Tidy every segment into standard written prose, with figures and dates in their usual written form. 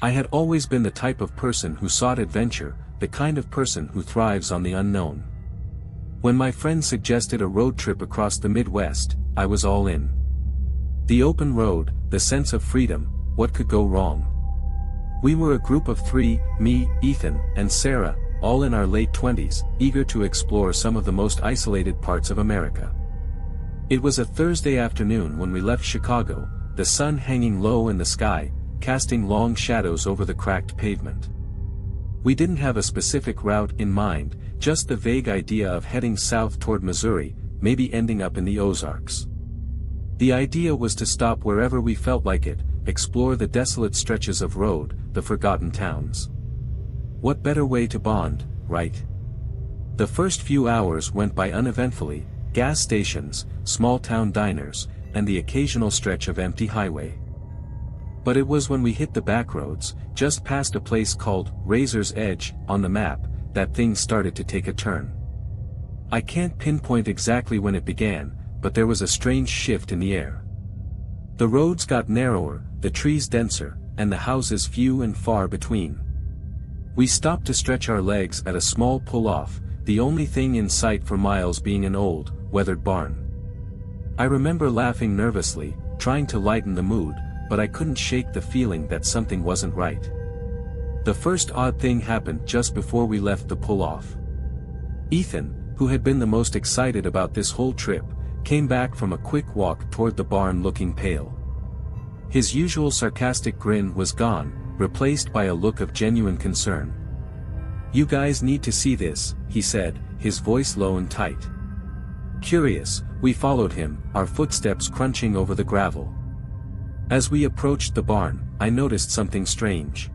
I had always been the type of person who sought adventure, the kind of person who thrives on the unknown. When my friend suggested a road trip across the Midwest, I was all in. The open road, the sense of freedom, what could go wrong? We were a group of 3, me, Ethan, and Sarah, all in our late 20s, eager to explore some of the most isolated parts of America. It was a Thursday afternoon when we left Chicago, the sun hanging low in the sky, casting long shadows over the cracked pavement. We didn't have a specific route in mind, just the vague idea of heading south toward Missouri, maybe ending up in the Ozarks. The idea was to stop wherever we felt like it, explore the desolate stretches of road, the forgotten towns. What better way to bond, right? The first few hours went by uneventfully, gas stations, small-town diners, and the occasional stretch of empty highway. But it was when we hit the back roads, just past a place called Razor's Edge on the map, that things started to take a turn. I can't pinpoint exactly when it began, but there was a strange shift in the air. The roads got narrower, the trees denser, and the houses few and far between. We stopped to stretch our legs at a small pull-off, the only thing in sight for miles being an old, weathered barn. I remember laughing nervously, trying to lighten the mood, but I couldn't shake the feeling that something wasn't right. The first odd thing happened just before we left the pull-off. Ethan, who had been the most excited about this whole trip, came back from a quick walk toward the barn looking pale. His usual sarcastic grin was gone, replaced by a look of genuine concern. "You guys need to see this," he said, his voice low and tight. Curious, we followed him, our footsteps crunching over the gravel. As we approached the barn, I noticed something strange.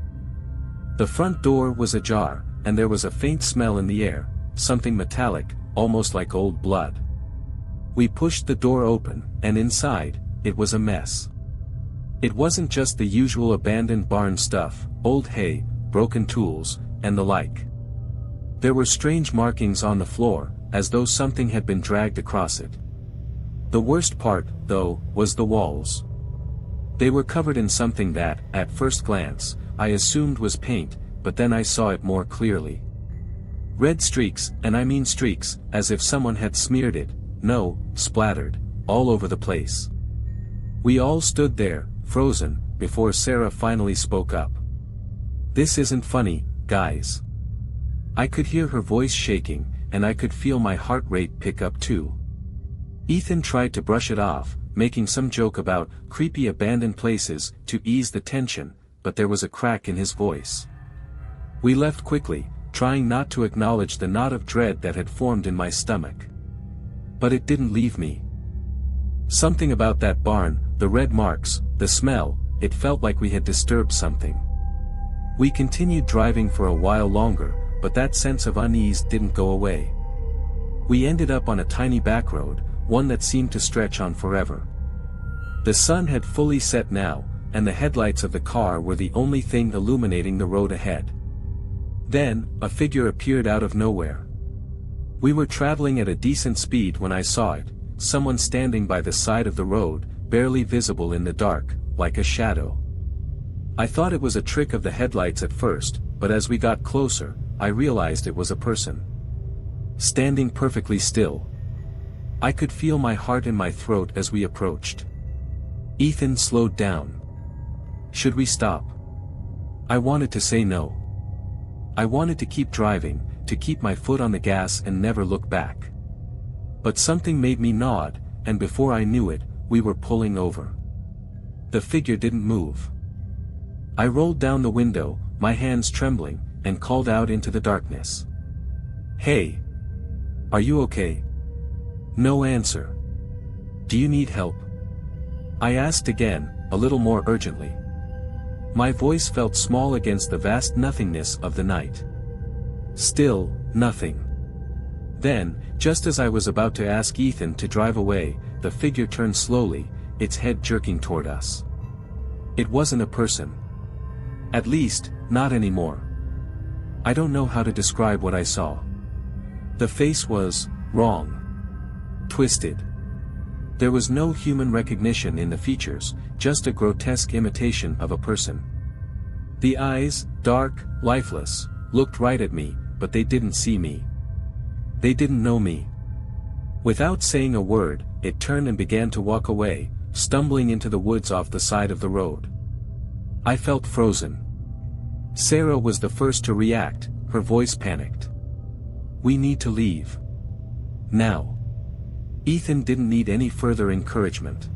The front door was ajar, and there was a faint smell in the air, something metallic, almost like old blood. We pushed the door open, and inside, it was a mess. It wasn't just the usual abandoned barn stuff, old hay, broken tools, and the like. There were strange markings on the floor, as though something had been dragged across it. The worst part, though, was the walls. They were covered in something that, at first glance, I assumed was paint, but then I saw it more clearly. Red streaks, and I mean streaks, as if someone had smeared it, splattered, all over the place. We all stood there, frozen, before Sarah finally spoke up. "This isn't funny, guys." I could hear her voice shaking, and I could feel my heart rate pick up too. Ethan tried to brush it off, making some joke about creepy abandoned places to ease the tension, but there was a crack in his voice. We left quickly, trying not to acknowledge the knot of dread that had formed in my stomach. But it didn't leave me. Something about that barn, the red marks, the smell, it felt like we had disturbed something. We continued driving for a while longer, but that sense of unease didn't go away. We ended up on a tiny back road, one that seemed to stretch on forever. The sun had fully set now, and the headlights of the car were the only thing illuminating the road ahead. Then, a figure appeared out of nowhere. We were traveling at a decent speed when I saw it, someone standing by the side of the road, barely visible in the dark, like a shadow. I thought it was a trick of the headlights at first, but as we got closer, I realized it was a person. Standing perfectly still. I could feel my heart in my throat as we approached. Ethan slowed down. Should we stop? I wanted to say no. I wanted to keep driving, to keep my foot on the gas and never look back. But something made me nod, and before I knew it, we were pulling over. The figure didn't move. I rolled down the window, my hands trembling, and called out into the darkness. "Hey! Are you okay?" No answer. "Do you need help?" I asked again, a little more urgently. My voice felt small against the vast nothingness of the night. Still, nothing. Then, just as I was about to ask Ethan to drive away, the figure turned slowly, its head jerking toward us. It wasn't a person. At least, not anymore. I don't know how to describe what I saw. The face was wrong. Twisted. There was no human recognition in the features, just a grotesque imitation of a person. The eyes, dark, lifeless, looked right at me, but they didn't see me. They didn't know me. Without saying a word, it turned and began to walk away, stumbling into the woods off the side of the road. I felt frozen. Sarah was the first to react, her voice panicked. "We need to leave. Now." Ethan didn't need any further encouragement.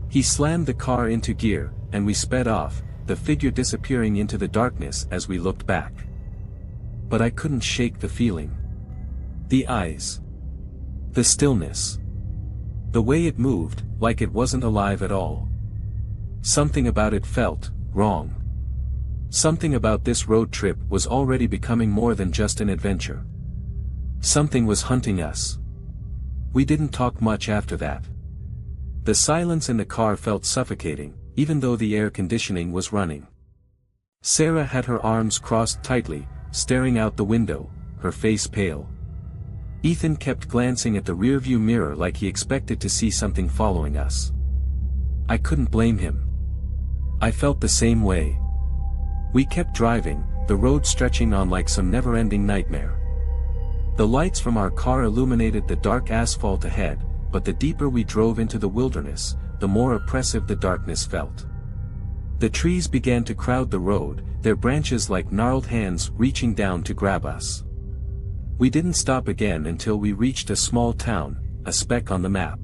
He slammed the car into gear, and we sped off, the figure disappearing into the darkness as we looked back. But I couldn't shake the feeling. The eyes. The stillness. The way it moved, like it wasn't alive at all. Something about it felt wrong. Something about this road trip was already becoming more than just an adventure. Something was hunting us. We didn't talk much after that. The silence in the car felt suffocating, even though the air conditioning was running. Sarah had her arms crossed tightly, staring out the window, her face pale. Ethan kept glancing at the rearview mirror like he expected to see something following us. I couldn't blame him. I felt the same way. We kept driving, the road stretching on like some never-ending nightmare. The lights from our car illuminated the dark asphalt ahead, but the deeper we drove into the wilderness, the more oppressive the darkness felt. The trees began to crowd the road, their branches like gnarled hands reaching down to grab us. We didn't stop again until we reached a small town, a speck on the map.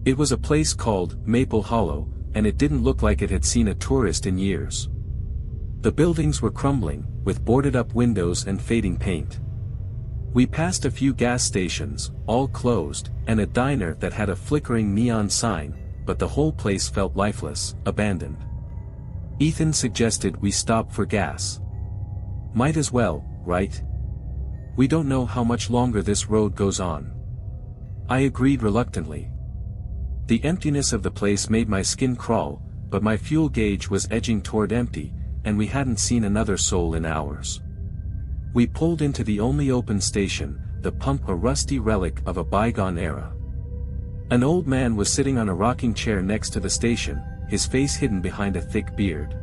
It was a place called Maple Hollow, and it didn't look like it had seen a tourist in years. The buildings were crumbling, with boarded-up windows and fading paint. We passed a few gas stations, all closed, and a diner that had a flickering neon sign, but the whole place felt lifeless, abandoned. Ethan suggested we stop for gas. Might as well, right? We don't know how much longer this road goes on. I agreed reluctantly. The emptiness of the place made my skin crawl, but my fuel gauge was edging toward empty, and we hadn't seen another soul in hours. We pulled into the only open station, the pump, a rusty relic of a bygone era. An old man was sitting on a rocking chair next to the station, his face hidden behind a thick beard.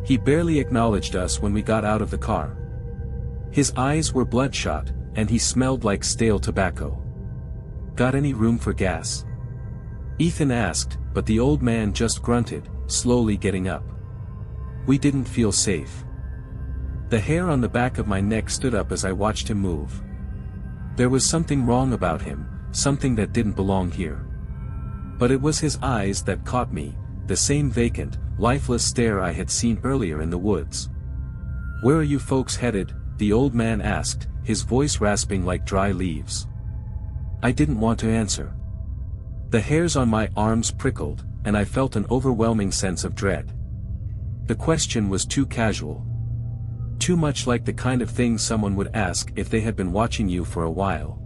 He barely acknowledged us when we got out of the car. His eyes were bloodshot, and he smelled like stale tobacco. "Got any room for gas?" Ethan asked, but the old man just grunted, slowly getting up. We didn't feel safe. The hair on the back of my neck stood up as I watched him move. There was something wrong about him, something that didn't belong here. But it was his eyes that caught me, the same vacant, lifeless stare I had seen earlier in the woods. "Where are you folks headed?" the old man asked, his voice rasping like dry leaves. I didn't want to answer. The hairs on my arms prickled, and I felt an overwhelming sense of dread. The question was too casual. Too much like the kind of thing someone would ask if they had been watching you for a while.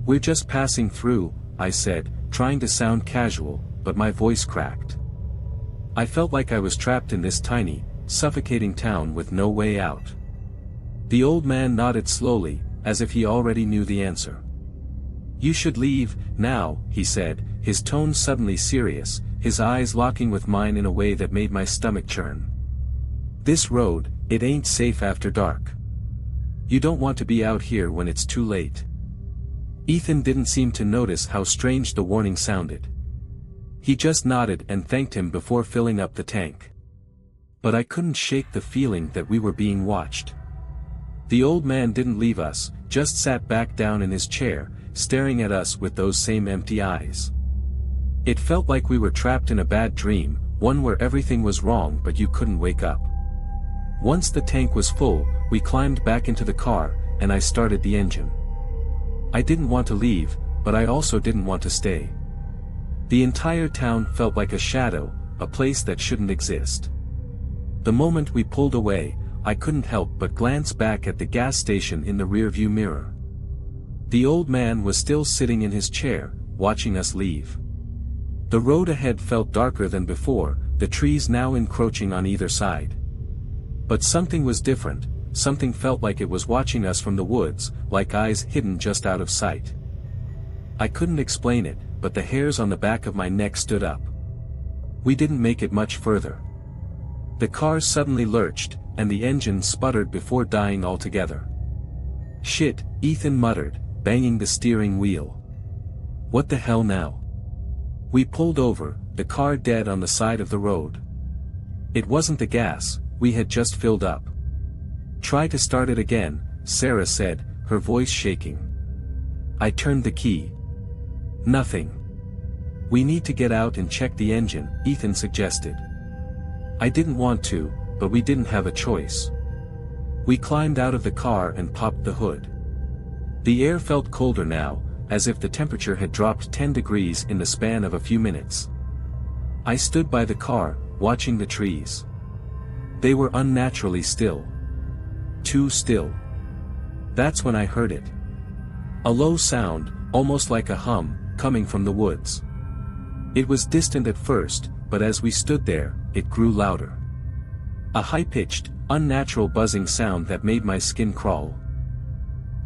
"We're just passing through," I said, trying to sound casual, but my voice cracked. I felt like I was trapped in this tiny, suffocating town with no way out. The old man nodded slowly, as if he already knew the answer. "You should leave, now," he said, his tone suddenly serious, his eyes locking with mine in a way that made my stomach churn. "This road, it ain't safe after dark. You don't want to be out here when it's too late." Ethan didn't seem to notice how strange the warning sounded. He just nodded and thanked him before filling up the tank. But I couldn't shake the feeling that we were being watched. The old man didn't leave us, just sat back down in his chair, staring at us with those same empty eyes. It felt like we were trapped in a bad dream, one where everything was wrong but you couldn't wake up. Once the tank was full, we climbed back into the car, and I started the engine. I didn't want to leave, but I also didn't want to stay. The entire town felt like a shadow, a place that shouldn't exist. The moment we pulled away, I couldn't help but glance back at the gas station in the rearview mirror. The old man was still sitting in his chair, watching us leave. The road ahead felt darker than before, the trees now encroaching on either side. But something was different, something felt like it was watching us from the woods, like eyes hidden just out of sight. I couldn't explain it, but the hairs on the back of my neck stood up. We didn't make it much further. The car suddenly lurched, and the engine sputtered before dying altogether. "Shit," Ethan muttered, banging the steering wheel. "What the hell now?" We pulled over, the car dead on the side of the road. It wasn't the gas, we had just filled up. "Try to start it again," Sarah said, her voice shaking. I turned the key. Nothing. "We need to get out and check the engine," Ethan suggested. I didn't want to, but we didn't have a choice. We climbed out of the car and popped the hood. The air felt colder now, as if the temperature had dropped 10 degrees in the span of a few minutes. I stood by the car, watching the trees. They were unnaturally still. Too still. That's when I heard it. A low sound, almost like a hum, coming from the woods. It was distant at first, but as we stood there, it grew louder. A high-pitched, unnatural buzzing sound that made my skin crawl.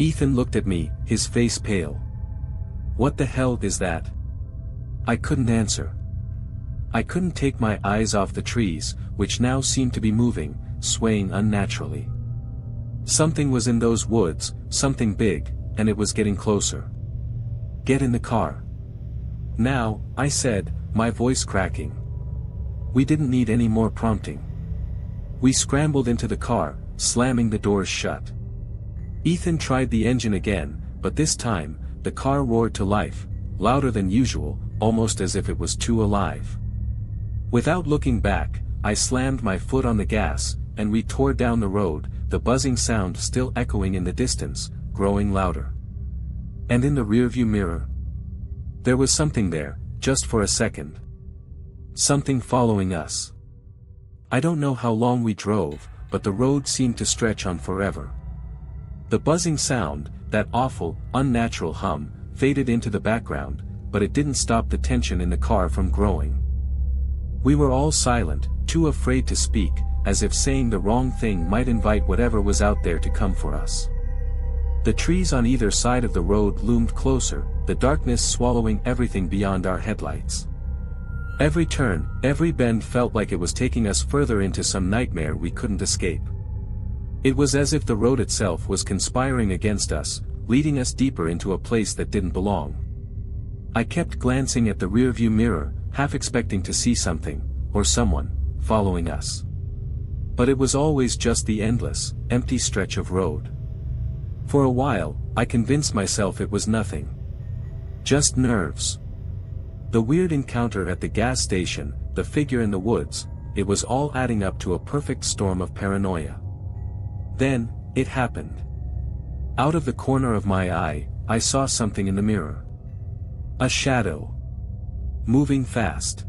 Ethan looked at me, his face pale. "What the hell is that?" I couldn't answer. I couldn't take my eyes off the trees, which now seemed to be moving, swaying unnaturally. Something was in those woods, something big, and it was getting closer. "Get in the car." "Now," I said, my voice cracking. We didn't need any more prompting. We scrambled into the car, slamming the doors shut. Ethan tried the engine again, but this time, the car roared to life, louder than usual, almost as if it was too alive. Without looking back, I slammed my foot on the gas, and we tore down the road, the buzzing sound still echoing in the distance, growing louder. And in the rearview mirror, there was something there, just for a second. Something following us. I don't know how long we drove, but the road seemed to stretch on forever. The buzzing sound, that awful, unnatural hum, faded into the background, but it didn't stop the tension in the car from growing. We were all silent, too afraid to speak, as if saying the wrong thing might invite whatever was out there to come for us. The trees on either side of the road loomed closer, the darkness swallowing everything beyond our headlights. Every turn, every bend felt like it was taking us further into some nightmare we couldn't escape. It was as if the road itself was conspiring against us, leading us deeper into a place that didn't belong. I kept glancing at the rearview mirror, half expecting to see something, or someone, following us. But it was always just the endless, empty stretch of road. For a while, I convinced myself it was nothing. Just nerves. The weird encounter at the gas station, the figure in the woods, it was all adding up to a perfect storm of paranoia. Then, it happened. Out of the corner of my eye, I saw something in the mirror. A shadow. Moving fast.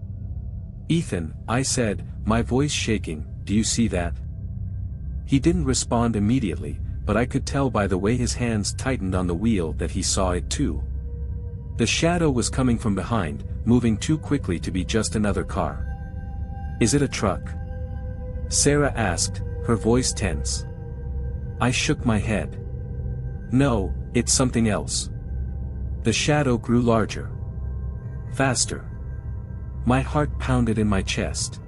"Ethan," I said, my voice shaking, "do you see that?" He didn't respond immediately, but I could tell by the way his hands tightened on the wheel that he saw it too. The shadow was coming from behind, moving too quickly to be just another car. "Is it a truck?" Sarah asked, her voice tense. I shook my head. "No, it's something else." The shadow grew larger. Faster. My heart pounded in my chest.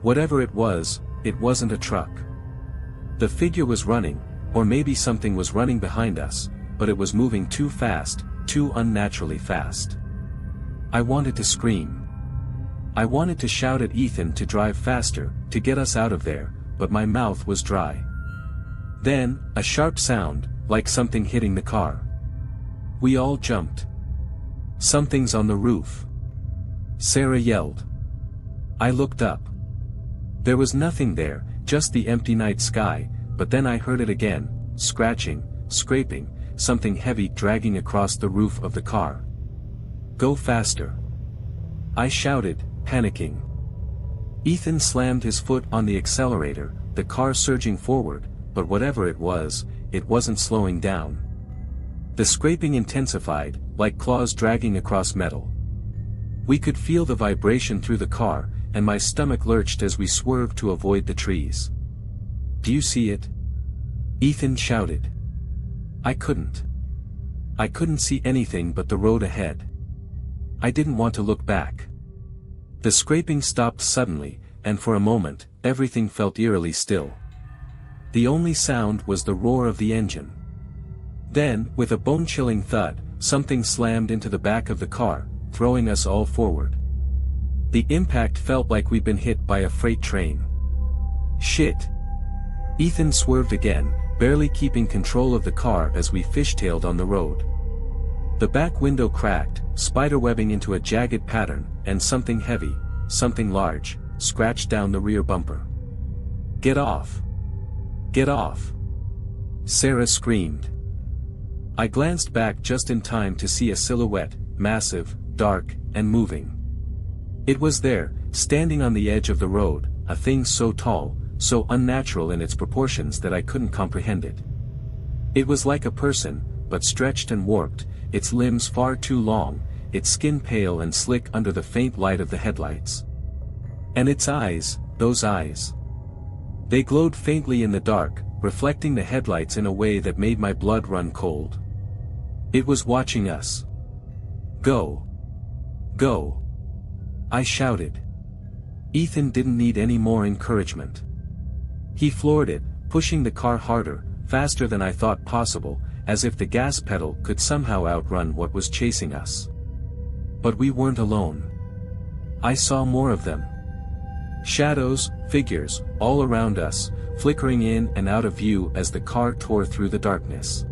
Whatever it wasn't a truck. The figure was running, or maybe something was running behind us, but it was moving too fast, too unnaturally fast. I wanted to scream. I wanted to shout at Ethan to drive faster, to get us out of there, but my mouth was dry. Then, a sharp sound, like something hitting the car. We all jumped. "Something's on the roof," Sarah yelled. I looked up. There was nothing there, just the empty night sky, but then I heard it again, scratching, scraping, something heavy dragging across the roof of the car. "Go faster," I shouted, panicking. Ethan slammed his foot on the accelerator, the car surging forward, but whatever it wasn't slowing down. The scraping intensified, like claws dragging across metal. We could feel the vibration through the car, and my stomach lurched as we swerved to avoid the trees. "Do you see it?" Ethan shouted. I couldn't. I couldn't see anything but the road ahead. I didn't want to look back. The scraping stopped suddenly, and for a moment, everything felt eerily still. The only sound was the roar of the engine. Then, with a bone-chilling thud, something slammed into the back of the car, throwing us all forward. The impact felt like we'd been hit by a freight train. Shit! Ethan swerved again, barely keeping control of the car as we fishtailed on the road. The back window cracked, spiderwebbing into a jagged pattern, and something heavy, something large, scratched down the rear bumper. "Get off! Get off!" Sarah screamed. I glanced back just in time to see a silhouette, massive, dark, and moving. It was there, standing on the edge of the road, a thing so tall, so unnatural in its proportions that I couldn't comprehend it. It was like a person, but stretched and warped, its limbs far too long, its skin pale and slick under the faint light of the headlights. And its eyes, those eyes. They glowed faintly in the dark, reflecting the headlights in a way that made my blood run cold. It was watching us. "Go! Go!" I shouted. Ethan didn't need any more encouragement. He floored it, pushing the car harder, faster than I thought possible, as if the gas pedal could somehow outrun what was chasing us. But we weren't alone. I saw more of them. Shadows, figures, all around us, flickering in and out of view as the car tore through the darkness.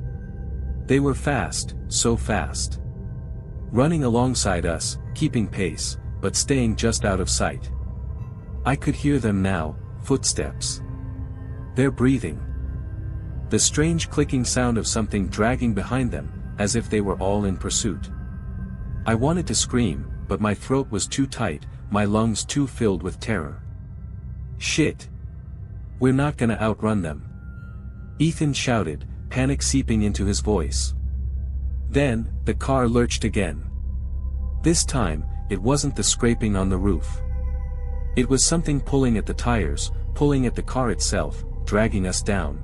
They were fast, so fast. Running alongside us, keeping pace, but staying just out of sight. I could hear them now, footsteps. Their breathing. The strange clicking sound of something dragging behind them, as if they were all in pursuit. I wanted to scream, but my throat was too tight, my lungs too filled with terror. "Shit! We're not gonna outrun them!" Ethan shouted, panic seeping into his voice. Then, the car lurched again. This time, it wasn't the scraping on the roof. It was something pulling at the tires, pulling at the car itself, dragging us down.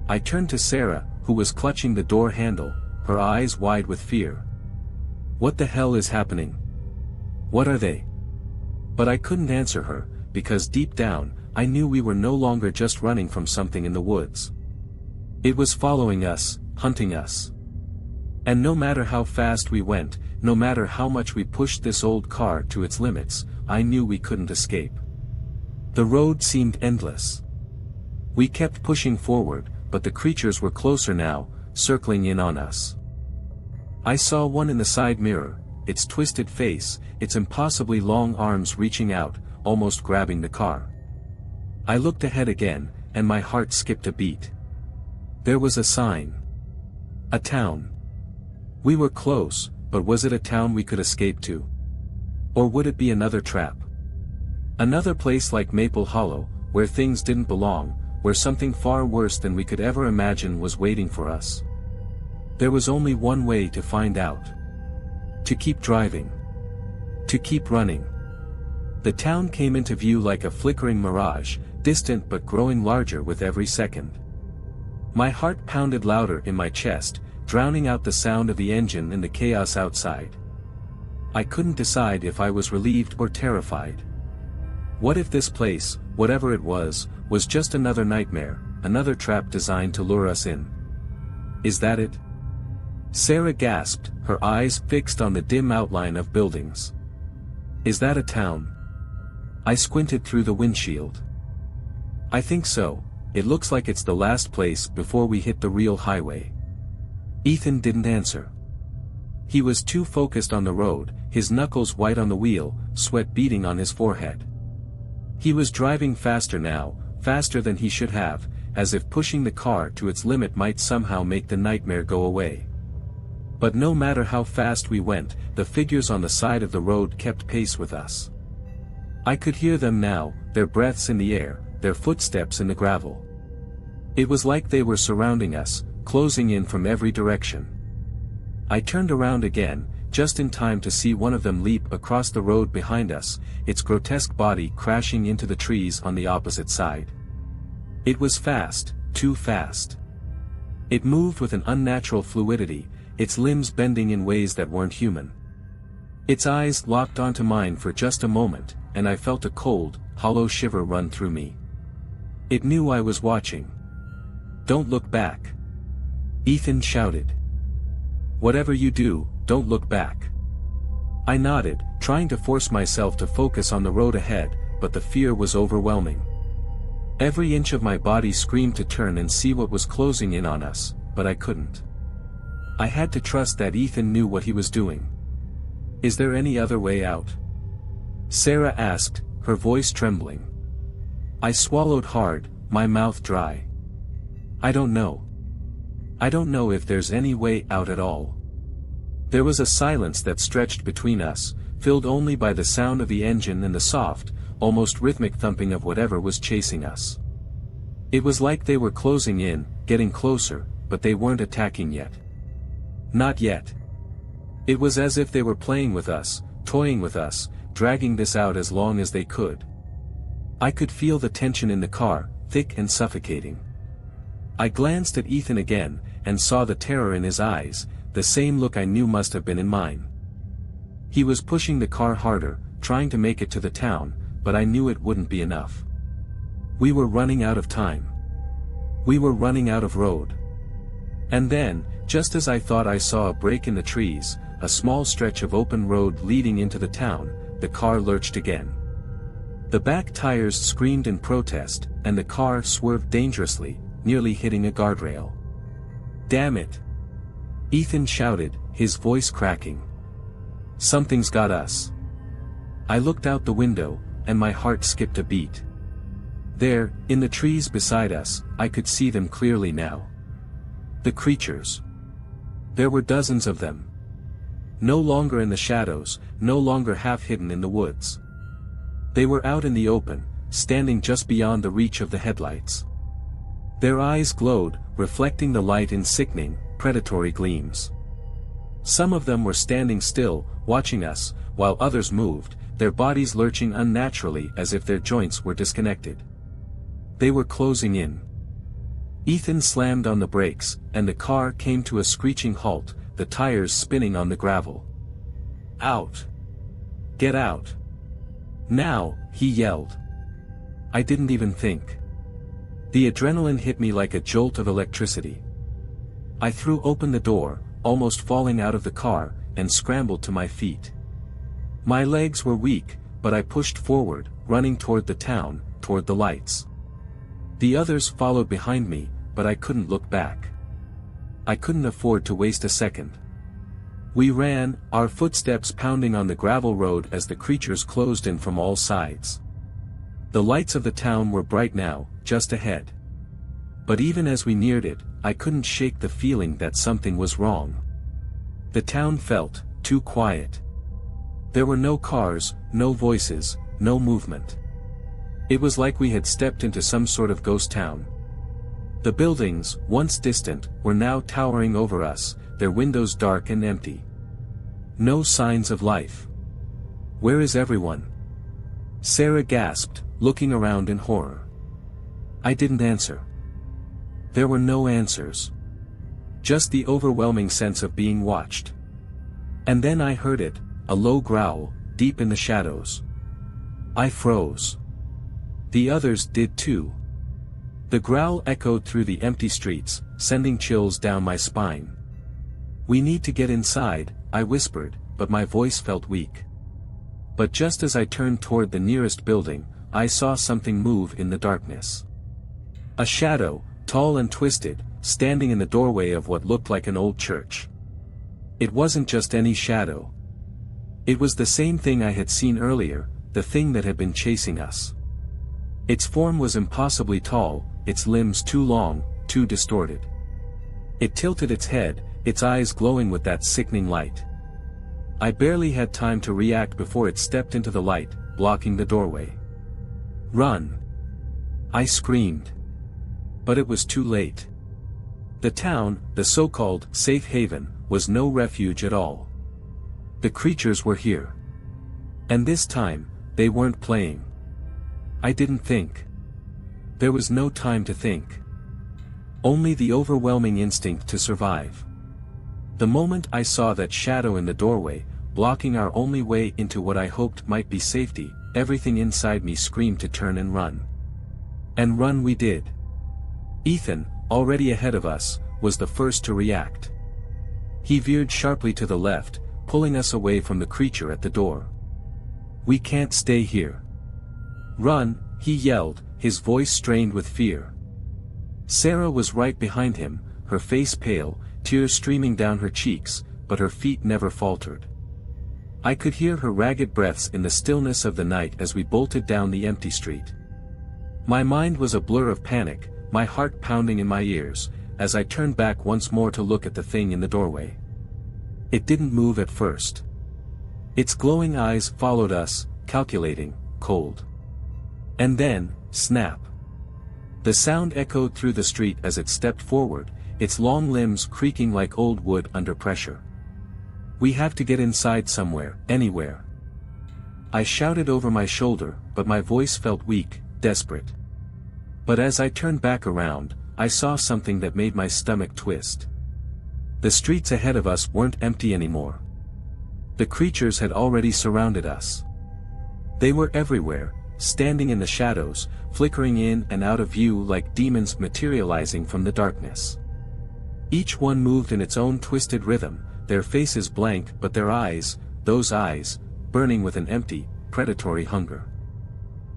I turned to Sarah, who was clutching the door handle, her eyes wide with fear. "What the hell is happening? What are they?" But I couldn't answer her, because deep down, I knew we were no longer just running from something in the woods. It was following us, hunting us. And no matter how fast we went, no matter how much we pushed this old car to its limits, I knew we couldn't escape. The road seemed endless. We kept pushing forward, but the creatures were closer now, circling in on us. I saw one in the side mirror, its twisted face, its impossibly long arms reaching out, almost grabbing the car. I looked ahead again, and my heart skipped a beat. There was a sign. A town. We were close, but was it a town we could escape to? Or would it be another trap? Another place like Maple Hollow, where things didn't belong, where something far worse than we could ever imagine was waiting for us. There was only one way to find out. To keep driving. To keep running. The town came into view like a flickering mirage, distant but growing larger with every second. My heart pounded louder in my chest, drowning out the sound of the engine in the chaos outside. I couldn't decide if I was relieved or terrified. What if this place, whatever it was just another nightmare, another trap designed to lure us in? Is that it? Sarah gasped, her eyes fixed on the dim outline of buildings. Is that a town? I squinted through the windshield. I think so, it looks like it's the last place before we hit the real highway. Ethan didn't answer. He was too focused on the road, his knuckles white on the wheel, sweat beading on his forehead. He was driving faster now, faster than he should have, as if pushing the car to its limit might somehow make the nightmare go away. But no matter how fast we went, the figures on the side of the road kept pace with us. I could hear them now, their breaths in the air, their footsteps in the gravel. It was like they were surrounding us, closing in from every direction. I turned around again, just in time to see one of them leap across the road behind us, its grotesque body crashing into the trees on the opposite side. It was fast, too fast. It moved with an unnatural fluidity, its limbs bending in ways that weren't human. Its eyes locked onto mine for just a moment, and I felt a cold, hollow shiver run through me. It knew I was watching. "Don't look back," Ethan shouted. "Whatever you do, don't look back." I nodded, trying to force myself to focus on the road ahead, but the fear was overwhelming. Every inch of my body screamed to turn and see what was closing in on us, but I couldn't. I had to trust that Ethan knew what he was doing. "Is there any other way out?" Sarah asked, her voice trembling. I swallowed hard, my mouth dry. "I don't know. I don't know if there's any way out at all." There was a silence that stretched between us, filled only by the sound of the engine and the soft, almost rhythmic thumping of whatever was chasing us. It was like they were closing in, getting closer, but they weren't attacking yet. Not yet. It was as if they were playing with us, toying with us, dragging this out as long as they could. I could feel the tension in the car, thick and suffocating. I glanced at Ethan again, and saw the terror in his eyes, the same look I knew must have been in mine. He was pushing the car harder, trying to make it to the town, but I knew it wouldn't be enough. We were running out of time. We were running out of road. And then, just as I thought I saw a break in the trees, a small stretch of open road leading into the town, the car lurched again. The back tires screamed in protest, and the car swerved dangerously, nearly hitting a guardrail. "Damn it!" Ethan shouted, his voice cracking. "Something's got us." I looked out the window, and my heart skipped a beat. There, in the trees beside us, I could see them clearly now. The creatures. There were dozens of them. No longer in the shadows, no longer half hidden in the woods. They were out in the open, standing just beyond the reach of the headlights. Their eyes glowed, reflecting the light in sickening, predatory gleams. Some of them were standing still, watching us, while others moved, their bodies lurching unnaturally as if their joints were disconnected. They were closing in. Ethan slammed on the brakes, and the car came to a screeching halt, the tires spinning on the gravel. "Out! Get out! Now!" he yelled. I didn't even think. The adrenaline hit me like a jolt of electricity. I threw open the door, almost falling out of the car, and scrambled to my feet. My legs were weak, but I pushed forward, running toward the town, toward the lights. The others followed behind me, but I couldn't look back. I couldn't afford to waste a second. We ran, our footsteps pounding on the gravel road as the creatures closed in from all sides. The lights of the town were bright now, just ahead. But even as we neared it, I couldn't shake the feeling that something was wrong. The town felt too quiet. There were no cars, no voices, no movement. It was like we had stepped into some sort of ghost town. The buildings, once distant, were now towering over us, their windows dark and empty. No signs of life. "Where is everyone?" Sarah gasped, looking around in horror. I didn't answer. There were no answers. Just the overwhelming sense of being watched. And then I heard it, a low growl, deep in the shadows. I froze. The others did too. The growl echoed through the empty streets, sending chills down my spine. "We need to get inside," I whispered, but my voice felt weak. But just as I turned toward the nearest building, I saw something move in the darkness. A shadow, tall and twisted, standing in the doorway of what looked like an old church. It wasn't just any shadow. It was the same thing I had seen earlier, the thing that had been chasing us. Its form was impossibly tall, its limbs too long, too distorted. It tilted its head, its eyes glowing with that sickening light. I barely had time to react before it stepped into the light, blocking the doorway. "Run!" I screamed. But it was too late. The town, the so-called safe haven, was no refuge at all. The creatures were here. And this time, they weren't playing. I didn't think. There was no time to think. Only the overwhelming instinct to survive. The moment I saw that shadow in the doorway, blocking our only way into what I hoped might be safety, everything inside me screamed to turn and run. And run we did. Ethan, already ahead of us, was the first to react. He veered sharply to the left, pulling us away from the creature at the door. "We can't stay here." "Run," he yelled, his voice strained with fear. Sarah was right behind him, her face pale, tears streaming down her cheeks, but her feet never faltered. I could hear her ragged breaths in the stillness of the night as we bolted down the empty street. My mind was a blur of panic, my heart pounding in my ears, as I turned back once more to look at the thing in the doorway. It didn't move at first. Its glowing eyes followed us, calculating, cold. And then, snap. The sound echoed through the street as it stepped forward, its long limbs creaking like old wood under pressure. "We have to get inside somewhere, anywhere." I shouted over my shoulder, but my voice felt weak, desperate. But as I turned back around, I saw something that made my stomach twist. The streets ahead of us weren't empty anymore. The creatures had already surrounded us. They were everywhere, standing in the shadows, flickering in and out of view like demons materializing from the darkness. Each one moved in its own twisted rhythm, their faces blank but their eyes, those eyes, burning with an empty, predatory hunger.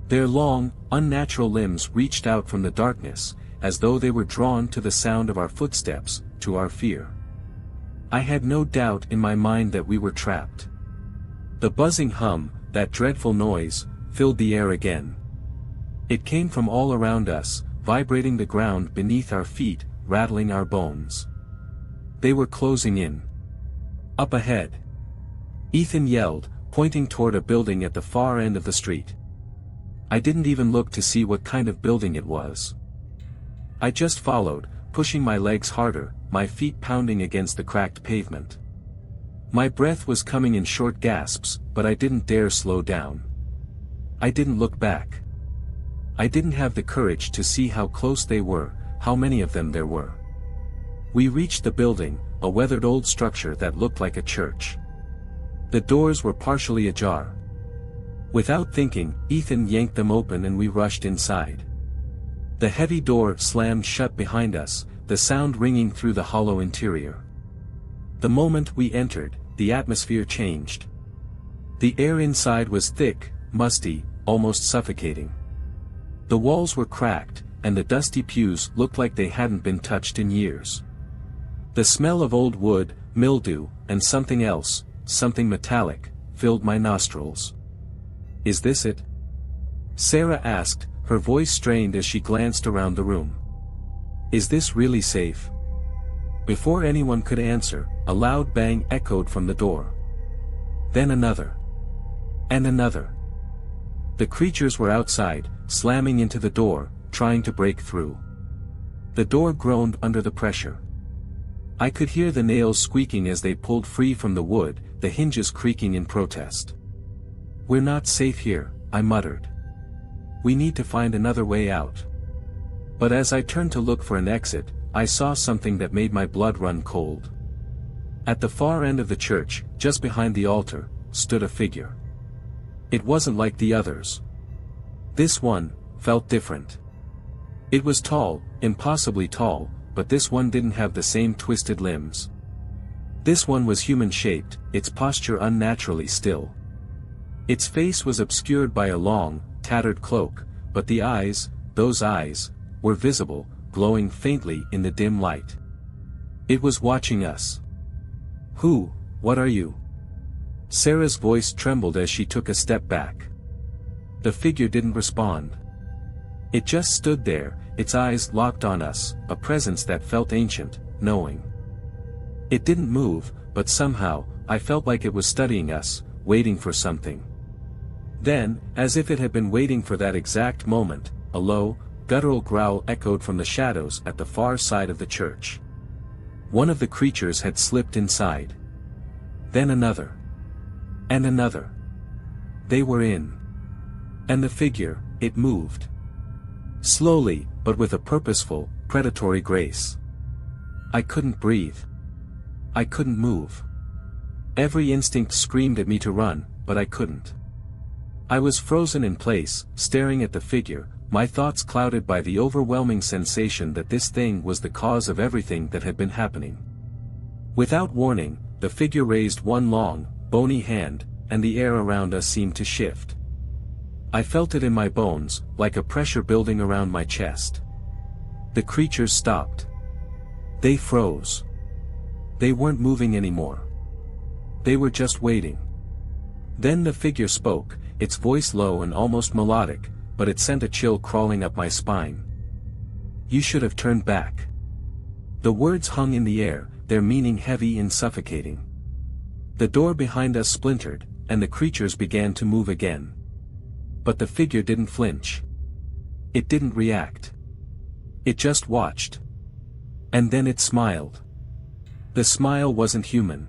Their long, unnatural limbs reached out from the darkness, as though they were drawn to the sound of our footsteps, to our fear. I had no doubt in my mind that we were trapped. The buzzing hum, that dreadful noise, filled the air again. It came from all around us, vibrating the ground beneath our feet, rattling our bones. They were closing in. Up ahead. Ethan yelled, pointing toward a building at the far end of the street. I didn't even look to see what kind of building it was. I just followed, pushing my legs harder, my feet pounding against the cracked pavement. My breath was coming in short gasps, but I didn't dare slow down. I didn't look back. I didn't have the courage to see how close they were, how many of them there were. We reached the building, a weathered old structure that looked like a church. The doors were partially ajar. Without thinking, Ethan yanked them open and we rushed inside. The heavy door slammed shut behind us, the sound ringing through the hollow interior. The moment we entered, the atmosphere changed. The air inside was thick, musty, almost suffocating. The walls were cracked, and the dusty pews looked like they hadn't been touched in years. The smell of old wood, mildew, and something else, something metallic, filled my nostrils. "Is this it?" Sarah asked, her voice strained as she glanced around the room. "Is this really safe?" Before anyone could answer, a loud bang echoed from the door. Then another. And another. The creatures were outside, slamming into the door, trying to break through. The door groaned under the pressure. I could hear the nails squeaking as they pulled free from the wood, the hinges creaking in protest. "We're not safe here," I muttered. "We need to find another way out." But as I turned to look for an exit, I saw something that made my blood run cold. At the far end of the church, just behind the altar, stood a figure. It wasn't like the others. This one felt different. It was tall, impossibly tall, but this one didn't have the same twisted limbs. This one was human-shaped, its posture unnaturally still. Its face was obscured by a long, tattered cloak, but the eyes, those eyes, were visible, glowing faintly in the dim light. It was watching us. What are you?" Sarah's voice trembled as she took a step back. The figure didn't respond. It just stood there, its eyes locked on us, a presence that felt ancient, knowing. It didn't move, but somehow, I felt like it was studying us, waiting for something. Then, as if it had been waiting for that exact moment, a low, guttural growl echoed from the shadows at the far side of the church. One of the creatures had slipped inside. Then another. And another. They were in. And the figure, it moved. Slowly, but with a purposeful, predatory grace. I couldn't breathe. I couldn't move. Every instinct screamed at me to run, but I couldn't. I was frozen in place, staring at the figure, my thoughts clouded by the overwhelming sensation that this thing was the cause of everything that had been happening. Without warning, the figure raised one long, bony hand, and the air around us seemed to shift. I felt it in my bones, like a pressure building around my chest. The creatures stopped. They froze. They weren't moving anymore. They were just waiting. Then the figure spoke, its voice low and almost melodic, but it sent a chill crawling up my spine. "You should have turned back." The words hung in the air, their meaning heavy and suffocating. The door behind us splintered, and the creatures began to move again. But the figure didn't flinch. It didn't react. It just watched. And then it smiled. The smile wasn't human.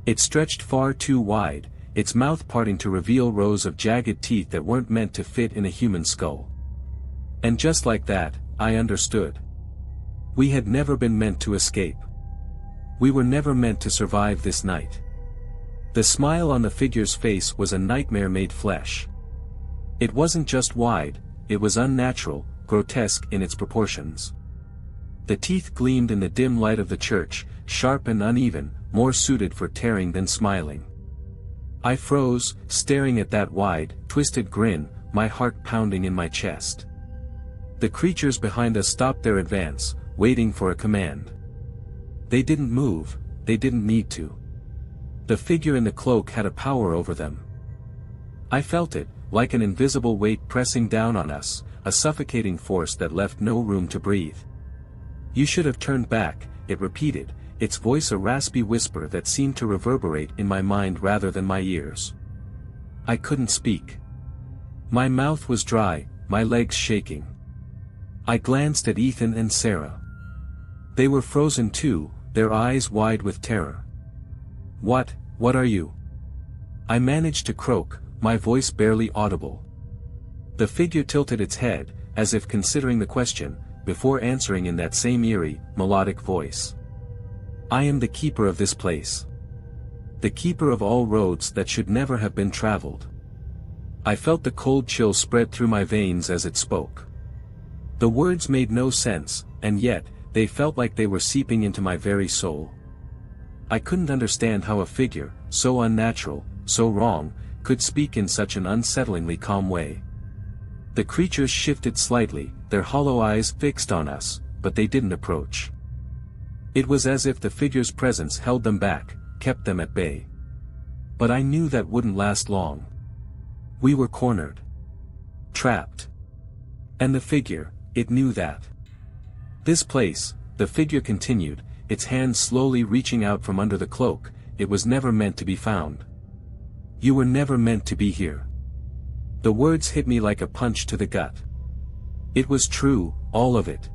It stretched far too wide, its mouth parting to reveal rows of jagged teeth that weren't meant to fit in a human skull. And just like that, I understood. We had never been meant to escape. We were never meant to survive this night. The smile on the figure's face was a nightmare made flesh. It wasn't just wide, it was unnatural, grotesque in its proportions. The teeth gleamed in the dim light of the church, sharp and uneven, more suited for tearing than smiling. I froze, staring at that wide, twisted grin, my heart pounding in my chest. The creatures behind us stopped their advance, waiting for a command. They didn't move, they didn't need to. The figure in the cloak had a power over them. I felt it, like an invisible weight pressing down on us, a suffocating force that left no room to breathe. "You should have turned back," it repeated, its voice a raspy whisper that seemed to reverberate in my mind rather than my ears. I couldn't speak. My mouth was dry, my legs shaking. I glanced at Ethan and Sarah. They were frozen too, their eyes wide with terror. What are you?" I managed to croak, my voice barely audible. The figure tilted its head, as if considering the question, before answering in that same eerie, melodic voice. "I am the keeper of this place. The keeper of all roads that should never have been traveled." I felt the cold chill spread through my veins as it spoke. The words made no sense, and yet, they felt like they were seeping into my very soul. I couldn't understand how a figure, so unnatural, so wrong, could speak in such an unsettlingly calm way. The creatures shifted slightly, their hollow eyes fixed on us, but they didn't approach. It was as if the figure's presence held them back, kept them at bay. But I knew that wouldn't last long. We were cornered. Trapped. And the figure, it knew that. "This place," the figure continued, its hand slowly reaching out from under the cloak, "it was never meant to be found. You were never meant to be here." The words hit me like a punch to the gut. It was true, all of it.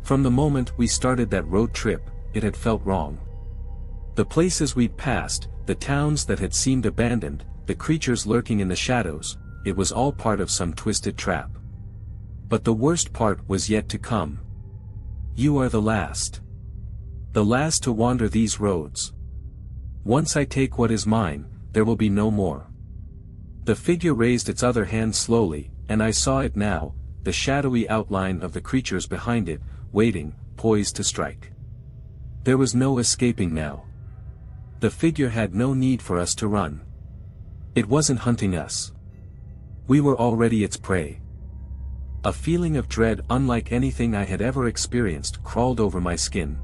From the moment we started that road trip, it had felt wrong. The places we'd passed, the towns that had seemed abandoned, the creatures lurking in the shadows, it was all part of some twisted trap. But the worst part was yet to come. You are the last. The last to wander these roads. Once I take what is mine, there will be no more. The figure raised its other hand slowly, and I saw it now, the shadowy outline of the creatures behind it, waiting, poised to strike. There was no escaping now. The figure had no need for us to run. It wasn't hunting us. We were already its prey. A feeling of dread unlike anything I had ever experienced crawled over my skin.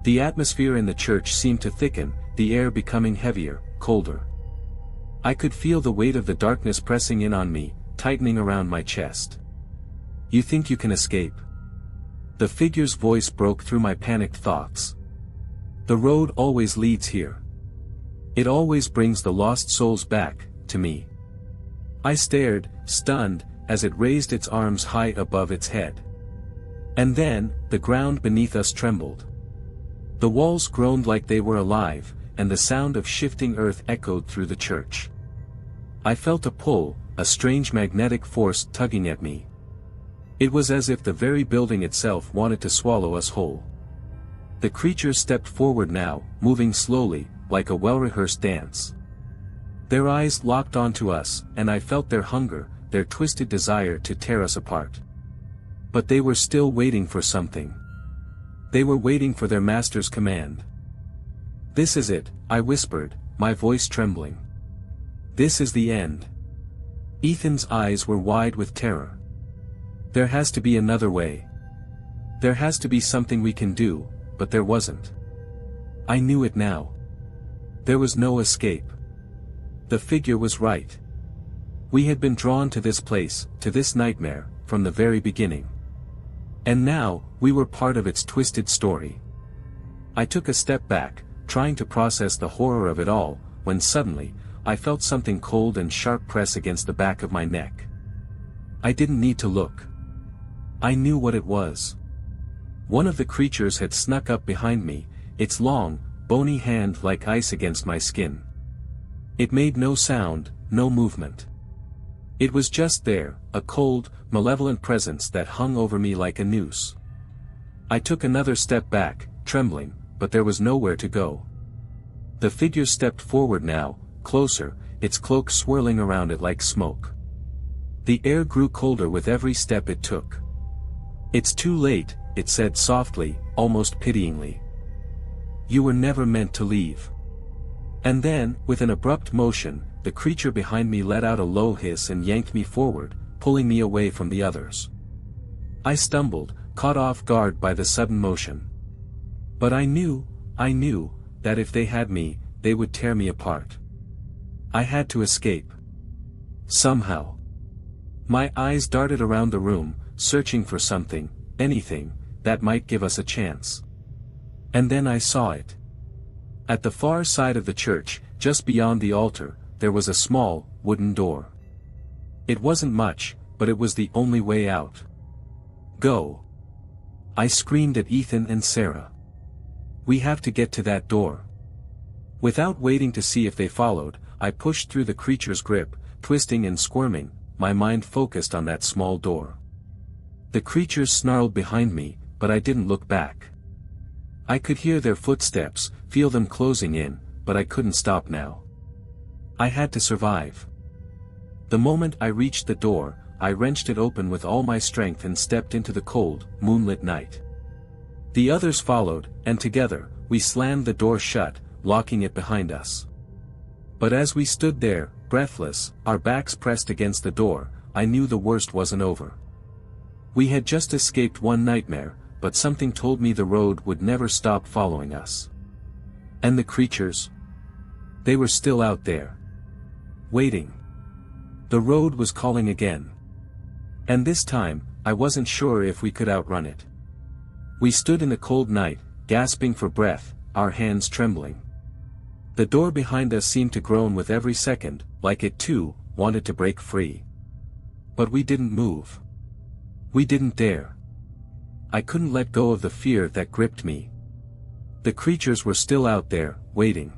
The atmosphere in the church seemed to thicken, the air becoming heavier, colder. I could feel the weight of the darkness pressing in on me, tightening around my chest. "You think you can escape?" The figure's voice broke through my panicked thoughts. "The road always leads here. It always brings the lost souls back, to me." I stared, stunned, as it raised its arms high above its head. And then, the ground beneath us trembled. The walls groaned like they were alive, and the sound of shifting earth echoed through the church. I felt a pull, a strange magnetic force tugging at me. It was as if the very building itself wanted to swallow us whole. The creatures stepped forward now, moving slowly, like a well-rehearsed dance. Their eyes locked onto us, and I felt their hunger, their twisted desire to tear us apart. But they were still waiting for something. They were waiting for their master's command. "This is it," I whispered, my voice trembling. "This is the end." Ethan's eyes were wide with terror. "There has to be another way. There has to be something we can do," but there wasn't. I knew it now. There was no escape. The figure was right. We had been drawn to this place, to this nightmare, from the very beginning. And now, we were part of its twisted story. I took a step back, trying to process the horror of it all, when suddenly, I felt something cold and sharp press against the back of my neck. I didn't need to look. I knew what it was. One of the creatures had snuck up behind me, its long, bony hand like ice against my skin. It made no sound, no movement. It was just there, a cold, malevolent presence that hung over me like a noose. I took another step back, trembling, but there was nowhere to go. The figure stepped forward now, closer, its cloak swirling around it like smoke. The air grew colder with every step it took. "It's too late," it said softly, almost pityingly. "You were never meant to leave." And then, with an abrupt motion, the creature behind me let out a low hiss and yanked me forward, pulling me away from the others. I stumbled, caught off guard by the sudden motion. But I knew, that if they had me, they would tear me apart. I had to escape. Somehow. My eyes darted around the room, searching for something, anything, that might give us a chance. And then I saw it. At the far side of the church, just beyond the altar, there was a small, wooden door. It wasn't much, but it was the only way out. "Go!" I screamed at Ethan and Sarah. "We have to get to that door." Without waiting to see if they followed, I pushed through the creature's grip, twisting and squirming, my mind focused on that small door. The creatures snarled behind me, but I didn't look back. I could hear their footsteps, feel them closing in, but I couldn't stop now. I had to survive. The moment I reached the door, I wrenched it open with all my strength and stepped into the cold, moonlit night. The others followed, and together, we slammed the door shut, locking it behind us. But as we stood there, breathless, our backs pressed against the door, I knew the worst wasn't over. We had just escaped one nightmare, but something told me the road would never stop following us. And the creatures? They were still out there. Waiting. The road was calling again. And this time, I wasn't sure if we could outrun it. We stood in the cold night, gasping for breath, our hands trembling. The door behind us seemed to groan with every second, like it too, wanted to break free. But we didn't move. We didn't dare. I couldn't let go of the fear that gripped me. The creatures were still out there, waiting.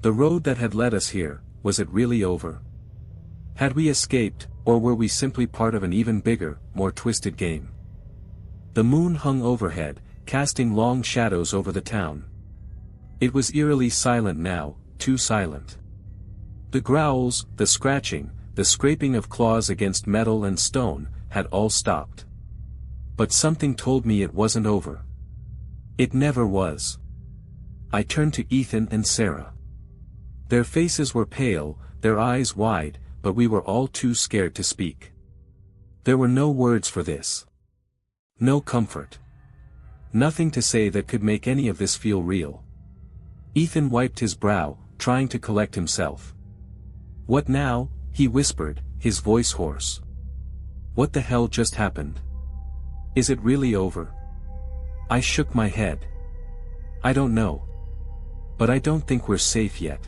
The road that had led us here, was it really over? Had we escaped, or were we simply part of an even bigger, more twisted game? The moon hung overhead, casting long shadows over the town. It was eerily silent now, too silent. The growls, the scratching, the scraping of claws against metal and stone, had all stopped. But something told me it wasn't over. It never was. I turned to Ethan and Sarah. Their faces were pale, their eyes wide, but we were all too scared to speak. There were no words for this. No comfort. Nothing to say that could make any of this feel real. Ethan wiped his brow, trying to collect himself. "What now?" he whispered, his voice hoarse. "What the hell just happened? Is it really over?" I shook my head. "I don't know. But I don't think we're safe yet."